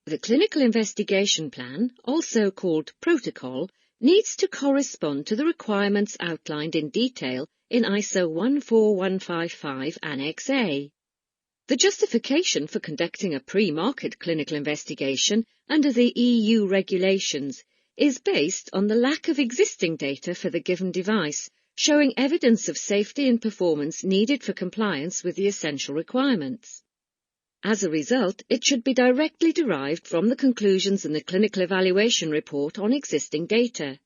The clinical investigation plan, also called protocol, needs to correspond to the requirements outlined in detail in ISO 14155 Annex A. The justification for conducting a pre-market clinical investigation under the EU regulations is based on the lack of existing data for the given device, showing evidence of safety and performance needed for compliance with the essential requirements. As a result, it should be directly derived from the conclusions in the clinical evaluation report on existing data.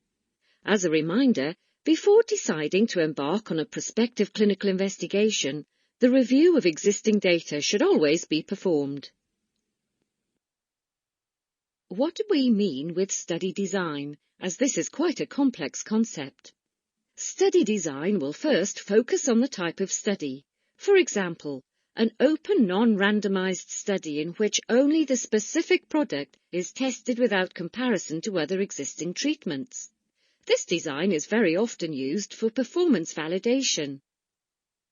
As a reminder, before deciding to embark on a prospective clinical investigation, the review of existing data should always be performed. What do we mean with study design, as this is quite a complex concept? Study design will first focus on the type of study. For example, an open non-randomized study in which only the specific product is tested without comparison to other existing treatments. This design is very often used for performance validation.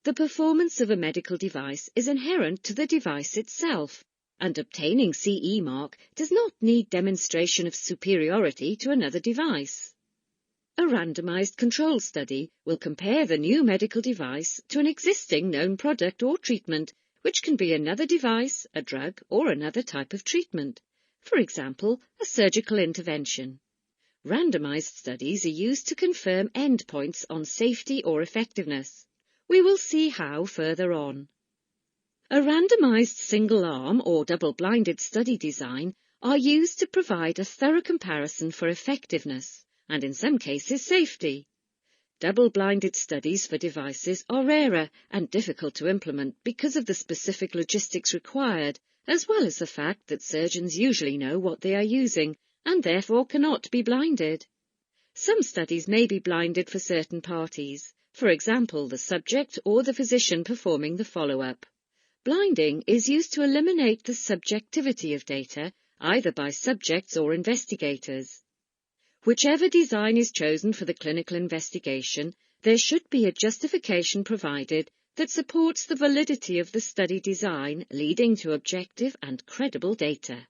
The performance of a medical device is inherent to the device itself, and obtaining CE mark does not need demonstration of superiority to another device. A randomized control study will compare the new medical device to an existing known product or treatment, which can be another device, a drug, or another type of treatment. For example, a surgical intervention. Randomized studies are used to confirm endpoints on safety or effectiveness. We will see how further on. A randomized single-arm or double-blinded study design are used to provide a thorough comparison for effectiveness, and in some cases safety. Double-blinded studies for devices are rarer and difficult to implement because of the specific logistics required, as well as the fact that surgeons usually know what they are using and therefore cannot be blinded. Some studies may be blinded for certain parties, for example the subject or the physician performing the follow-up. Blinding is used to eliminate the subjectivity of data, either by subjects or investigators. Whichever design is chosen for the clinical investigation, there should be a justification provided that supports the validity of the study design, leading to objective and credible data.